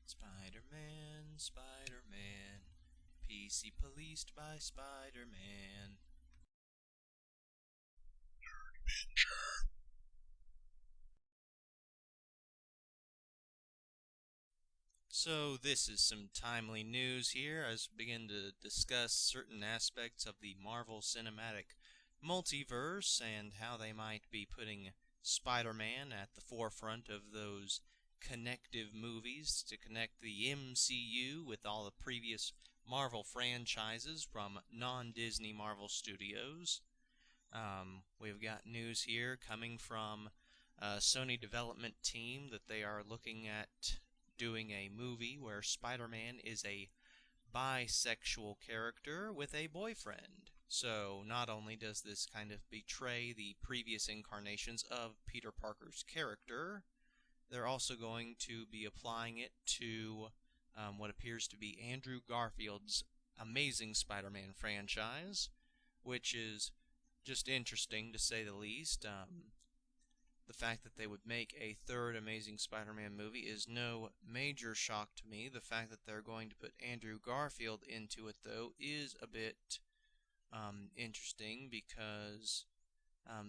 Spider-Man, Spider-Man, PC policed by Spider-Man. So this is some timely news here as we begin to discuss certain aspects of the Marvel Cinematic Multiverse and how they might be putting Spider-Man at the forefront of those connective movies to connect the MCU with all the previous Marvel franchises from non-Disney Marvel Studios. We've got news here coming from a Sony development team that they are looking at doing a movie where Spider-Man is a bisexual character with a boyfriend. So not only does this kind of betray the previous incarnations of Peter Parker's character, they're also going to be applying it to what appears to be Andrew Garfield's Amazing Spider-Man franchise, which is just interesting to say the least. The fact that they would make a third Amazing Spider-Man movie is no major shock to me. The fact that they're going to put Andrew Garfield into it, though, is a bit interesting because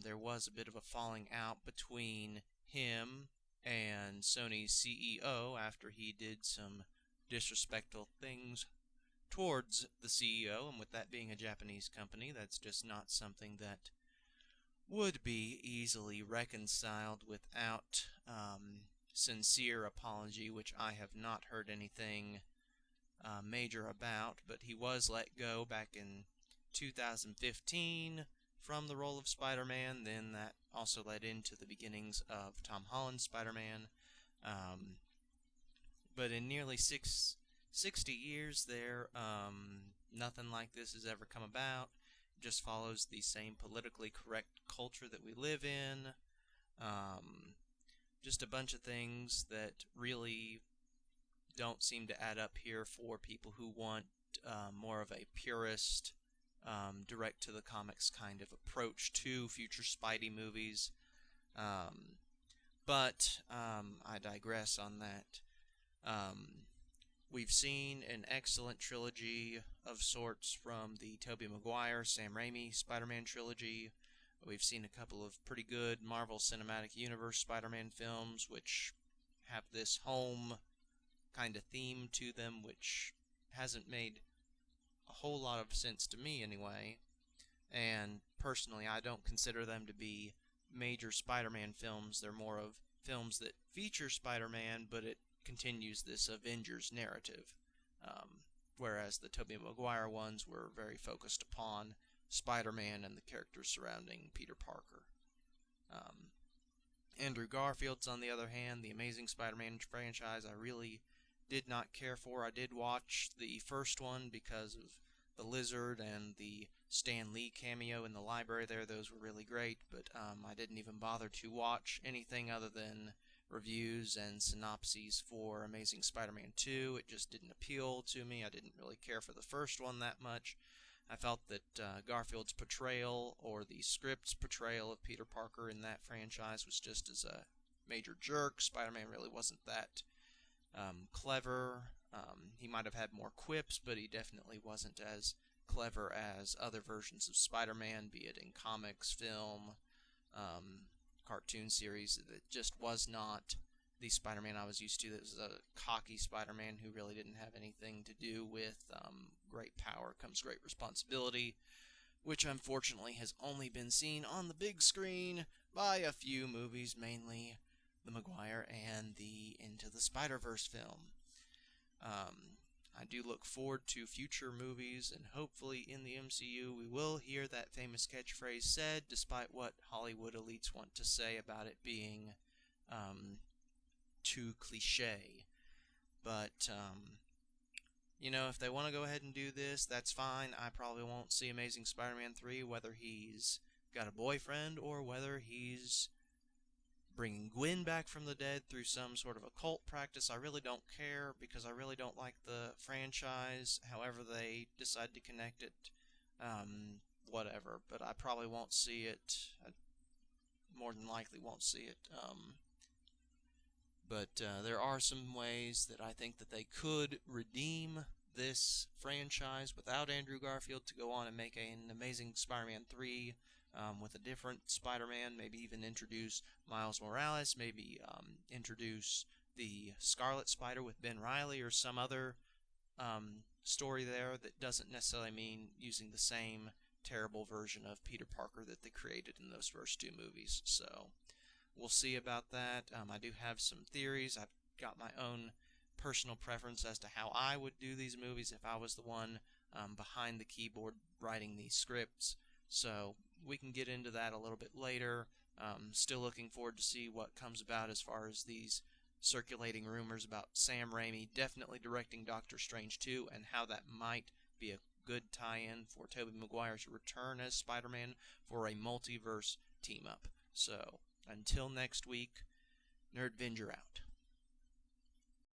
there was a bit of a falling out between him and Sony's CEO after he did some disrespectful things towards the CEO, and with that being a Japanese company, that's just not something that would be easily reconciled without sincere apology, which I have not heard anything major about, but he was let go back in 2015 from the role of Spider-Man. Then that also led into the beginnings of Tom Holland's Spider-Man. But in nearly 60 years there, nothing like this has ever come about. It just follows the same politically correct culture that we live in. Just a bunch of things that really don't seem to add up here for people who want more of a purist, direct to the comics kind of approach to future Spidey movies. But I digress on that. We've seen an excellent trilogy of sorts from the Tobey Maguire, Sam Raimi Spider-Man trilogy. We've seen a couple of pretty good Marvel Cinematic Universe Spider-Man films, which have this home kind of theme to them, which hasn't made a whole lot of sense to me anyway. And personally, I don't consider them to be major Spider-Man films. They're more of films that feature Spider-Man, but it continues this Avengers narrative, whereas the Tobey Maguire ones were very focused upon Spider-Man and the characters surrounding Peter Parker. Andrew Garfield's, on the other hand, the Amazing Spider-Man franchise, I really did not care for. I did watch the first one because of the Lizard and the Stan Lee cameo in the library there. Those were really great, but I didn't even bother to watch anything other than reviews and synopses for Amazing Spider-Man 2. It just didn't appeal to me. I didn't really care for the first one that much. I felt that Garfield's portrayal, or the script's portrayal of Peter Parker in that franchise, was just as a major jerk. Spider-Man really wasn't that clever. He might have had more quips, but he definitely wasn't as clever as other versions of Spider-Man, be it in comics, film, cartoon series. It just was not the Spider-Man I was used to. That was a cocky Spider-Man who really didn't have anything to do with great power comes great responsibility, which unfortunately has only been seen on the big screen by a few movies, mainly the Maguire and the Into the Spider-Verse film. I do look forward to future movies, and hopefully in the MCU we will hear that famous catchphrase said, despite what Hollywood elites want to say about it being too cliche. But, if they want to go ahead and do this, that's fine. I probably won't see Amazing Spider-Man 3, whether he's got a boyfriend or whether he's bringing Gwen back from the dead through some sort of occult practice. I really don't care, because I really don't like the franchise. However they decide to connect it, whatever. But I probably won't see it. I more than likely won't see it. But there are some ways that I think that they could redeem this franchise without Andrew Garfield to go on and make an Amazing Spider-Man 3 with a different Spider-Man, maybe even introduce Miles Morales, maybe introduce the Scarlet Spider with Ben Reilly or some other story there that doesn't necessarily mean using the same terrible version of Peter Parker that they created in those first two movies. So we'll see about that. I do have some theories. I've got my own personal preference as to how I would do these movies if I was the one behind the keyboard writing these scripts. So we can get into that a little bit later. Still looking forward to see what comes about as far as these circulating rumors about Sam Raimi definitely directing Doctor Strange 2 and how that might be a good tie-in for Tobey Maguire's return as Spider-Man for a multiverse team-up. So, until next week, Nerdvenger out.